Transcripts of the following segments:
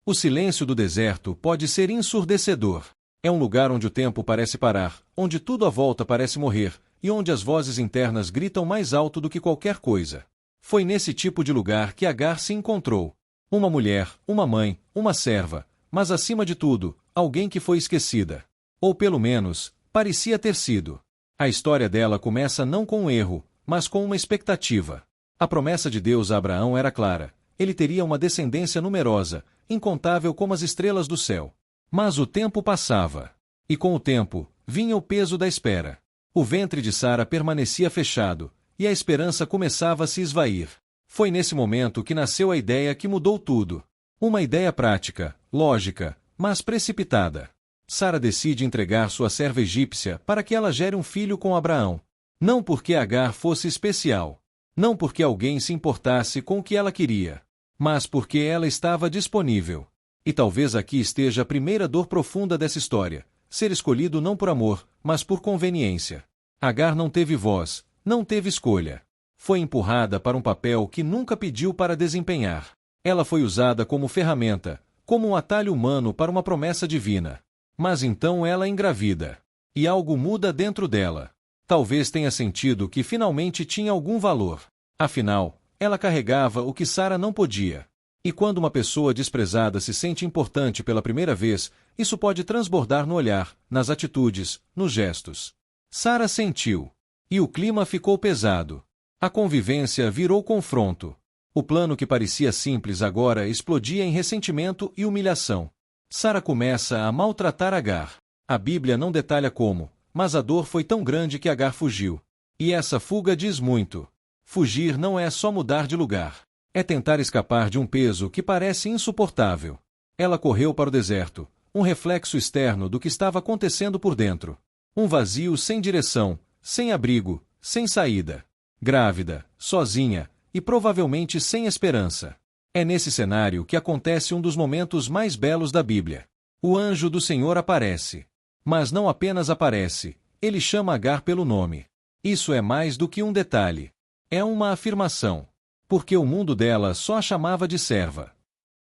O silêncio do deserto pode ser ensurdecedor. É um lugar onde o tempo parece parar, onde tudo à volta parece morrer, e onde as vozes internas gritam mais alto do que qualquer coisa. Foi nesse tipo de lugar que Agar se encontrou. Uma mulher, uma mãe, uma serva, mas acima de tudo, alguém que foi esquecida. Ou pelo menos, parecia ter sido. A história dela começa não com um erro, mas com uma expectativa. A promessa de Deus a Abraão era clara. Ele teria uma descendência numerosa, incontável como as estrelas do céu. Mas o tempo passava. E com o tempo, vinha o peso da espera. O ventre de Sara permanecia fechado, e a esperança começava a se esvair. Foi nesse momento que nasceu a ideia que mudou tudo. Uma ideia prática, lógica, mas precipitada. Sara decide entregar sua serva egípcia para que ela gere um filho com Abraão. Não porque Agar fosse especial. Não porque alguém se importasse com o que ela queria. Mas porque ela estava disponível. E talvez aqui esteja a primeira dor profunda dessa história. Ser escolhido não por amor, mas por conveniência. Agar não teve voz, não teve escolha. Foi empurrada para um papel que nunca pediu para desempenhar. Ela foi usada como ferramenta, como um atalho humano para uma promessa divina. Mas então ela engravida. E algo muda dentro dela. Talvez tenha sentido que finalmente tinha algum valor. Afinal, ela carregava o que Sara não podia. E quando uma pessoa desprezada se sente importante pela primeira vez, isso pode transbordar no olhar, nas atitudes, nos gestos. Sara sentiu. E o clima ficou pesado. A convivência virou confronto. O plano que parecia simples agora explodia em ressentimento e humilhação. Sara começa a maltratar Agar. A Bíblia não detalha como, mas a dor foi tão grande que Agar fugiu. E essa fuga diz muito. Fugir não é só mudar de lugar. É tentar escapar de um peso que parece insuportável. Ela correu para o deserto, um reflexo externo do que estava acontecendo por dentro. Um vazio sem direção, sem abrigo, sem saída. Grávida, sozinha, e provavelmente sem esperança. É nesse cenário que acontece um dos momentos mais belos da Bíblia. O anjo do Senhor aparece. Mas não apenas aparece, ele chama Agar pelo nome. Isso é mais do que um detalhe. É uma afirmação. Porque o mundo dela só a chamava de serva.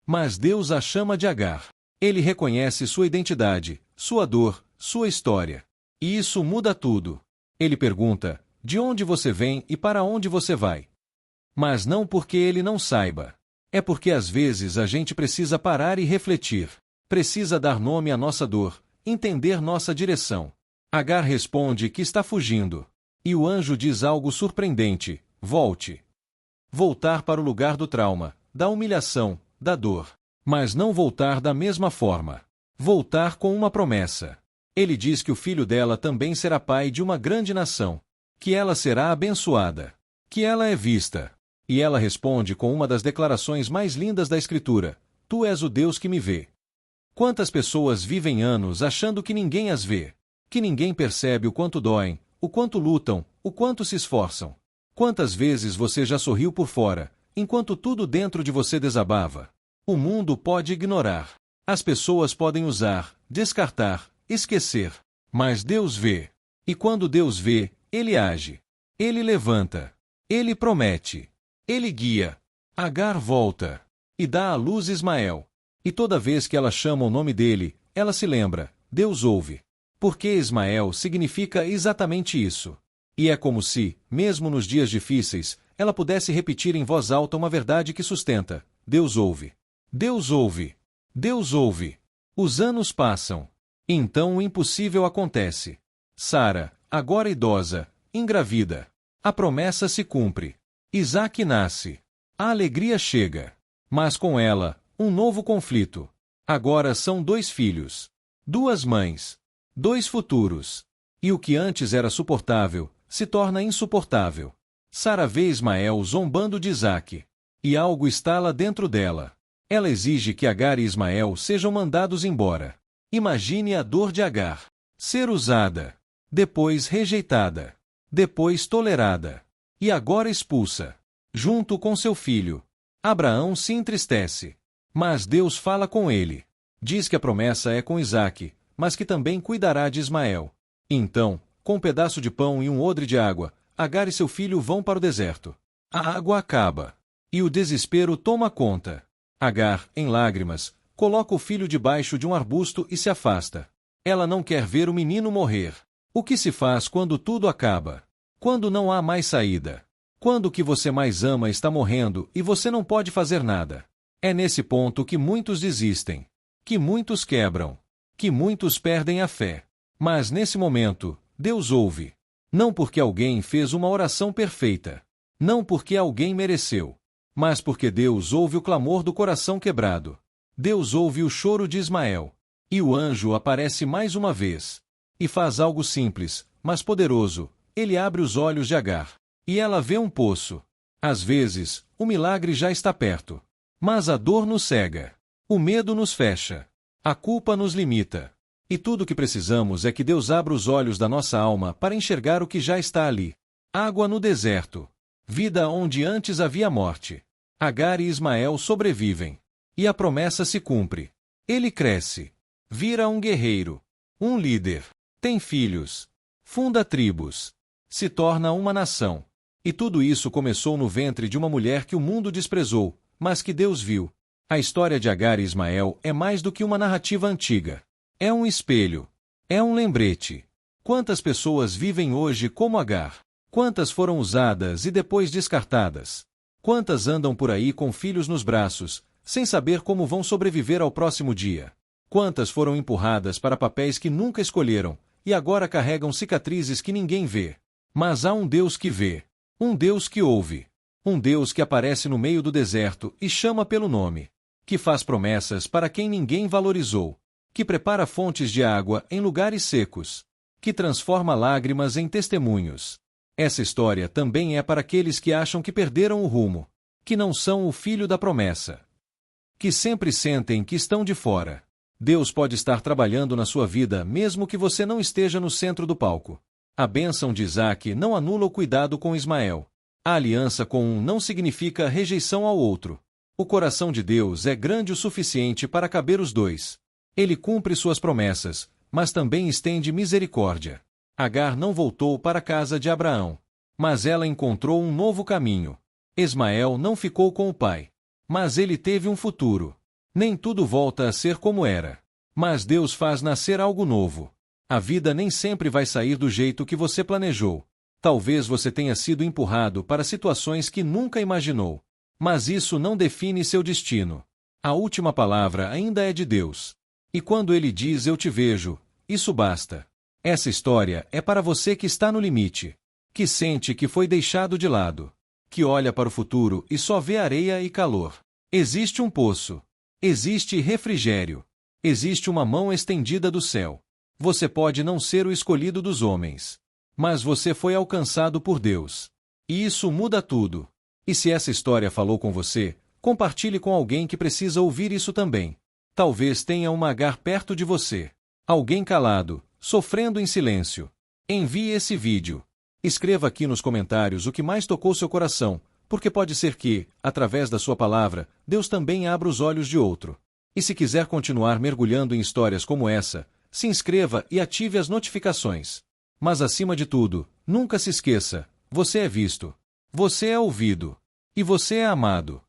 Mas Deus a chama de Agar. Ele reconhece sua identidade, sua dor, sua história. E isso muda tudo. Ele pergunta, de onde você vem e para onde você vai? Mas não porque ele não saiba. É porque às vezes a gente precisa parar e refletir. Precisa dar nome à nossa dor, entender nossa direção. Agar responde que está fugindo. E o anjo diz algo surpreendente, volte. Voltar para o lugar do trauma, da humilhação, da dor. Mas não voltar da mesma forma. Voltar com uma promessa. Ele diz que o filho dela também será pai de uma grande nação. Que ela será abençoada. Que ela é vista. E ela responde com uma das declarações mais lindas da Escritura: Tu és o Deus que me vê. Quantas pessoas vivem anos achando que ninguém as vê? Que ninguém percebe o quanto doem, o quanto lutam, o quanto se esforçam. Quantas vezes você já sorriu por fora, enquanto tudo dentro de você desabava? O mundo pode ignorar. As pessoas podem usar, descartar, esquecer. Mas Deus vê. E quando Deus vê, Ele age. Ele levanta. Ele promete. Ele guia. Agar volta. E dá à luz Ismael. E toda vez que ela chama o nome dele, ela se lembra, Deus ouve. Porque Ismael significa exatamente isso. E é como se, mesmo nos dias difíceis, ela pudesse repetir em voz alta uma verdade que sustenta: Deus ouve. Deus ouve. Deus ouve. Os anos passam. Então o impossível acontece. Sara, agora idosa, engravida. A promessa se cumpre. Isaque nasce. A alegria chega. Mas com ela, um novo conflito. Agora são 2 filhos. 2 mães. 2 futuros. E o que antes era suportável, se torna insuportável. Sara vê Ismael zombando de Isaque. E algo estala dentro dela. Ela exige que Agar e Ismael sejam mandados embora. Imagine a dor de Agar. Ser usada. Depois rejeitada. Depois tolerada. E agora expulsa. Junto com seu filho. Abraão se entristece. Mas Deus fala com ele. Diz que a promessa é com Isaque, mas que também cuidará de Ismael. Então, com um pedaço de pão e um odre de água, Agar e seu filho vão para o deserto. A água acaba. E o desespero toma conta. Agar, em lágrimas, Coloca o filho debaixo de um arbusto e se afasta. Ela não quer ver o menino morrer. O que se faz quando tudo acaba? Quando não há mais saída? Quando o que você mais ama está morrendo e você não pode fazer nada? É nesse ponto que muitos desistem, que muitos quebram, que muitos perdem a fé. Mas nesse momento, Deus ouve. Não porque alguém fez uma oração perfeita. Não porque alguém mereceu. Mas porque Deus ouve o clamor do coração quebrado. Deus ouve o choro de Ismael. E o anjo aparece mais uma vez. E faz algo simples, mas poderoso. Ele abre os olhos de Agar. E ela vê um poço. Às vezes, o milagre já está perto. Mas a dor nos cega. O medo nos fecha. A culpa nos limita. E tudo o que precisamos é que Deus abra os olhos da nossa alma para enxergar o que já está ali. Água no deserto. Vida onde antes havia morte. Agar e Ismael sobrevivem. E a promessa se cumpre. Ele cresce. Vira um guerreiro. Um líder. Tem filhos. Funda tribos. Se torna uma nação. E tudo isso começou no ventre de uma mulher que o mundo desprezou, mas que Deus viu. A história de Agar e Ismael é mais do que uma narrativa antiga. É um espelho. É um lembrete. Quantas pessoas vivem hoje como Agar? Quantas foram usadas e depois descartadas? Quantas andam por aí com filhos nos braços, sem saber como vão sobreviver ao próximo dia? Quantas foram empurradas para papéis que nunca escolheram, e agora carregam cicatrizes que ninguém vê? Mas há um Deus que vê. Um Deus que ouve. Um Deus que aparece no meio do deserto e chama pelo nome. Que faz promessas para quem ninguém valorizou. Que prepara fontes de água em lugares secos. Que transforma lágrimas em testemunhos. Essa história também é para aqueles que acham que perderam o rumo. Que não são o filho da promessa. Que sempre sentem que estão de fora. Deus pode estar trabalhando na sua vida mesmo que você não esteja no centro do palco. A bênção de Isaac não anula o cuidado com Ismael. A aliança com um não significa rejeição ao outro. O coração de Deus é grande o suficiente para caber os dois. Ele cumpre suas promessas, mas também estende misericórdia. Agar não voltou para a casa de Abraão, mas ela encontrou um novo caminho. Ismael não ficou com o pai, mas ele teve um futuro. Nem tudo volta a ser como era, mas Deus faz nascer algo novo. A vida nem sempre vai sair do jeito que você planejou. Talvez você tenha sido empurrado para situações que nunca imaginou. Mas isso não define seu destino. A última palavra ainda é de Deus. E quando Ele diz "eu te vejo", isso basta. Essa história é para você que está no limite. Que sente que foi deixado de lado. Que olha para o futuro e só vê areia e calor. Existe um poço. Existe refrigério. Existe uma mão estendida do céu. Você pode não ser o escolhido dos homens. Mas você foi alcançado por Deus. E isso muda tudo. E se essa história falou com você, compartilhe com alguém que precisa ouvir isso também. Talvez tenha uma Agar perto de você. Alguém calado, sofrendo em silêncio. Envie esse vídeo. Escreva aqui nos comentários o que mais tocou seu coração, porque pode ser que, através da sua palavra, Deus também abra os olhos de outro. E se quiser continuar mergulhando em histórias como essa, se inscreva e ative as notificações. Mas acima de tudo, nunca se esqueça, você é visto, você é ouvido, e você é amado.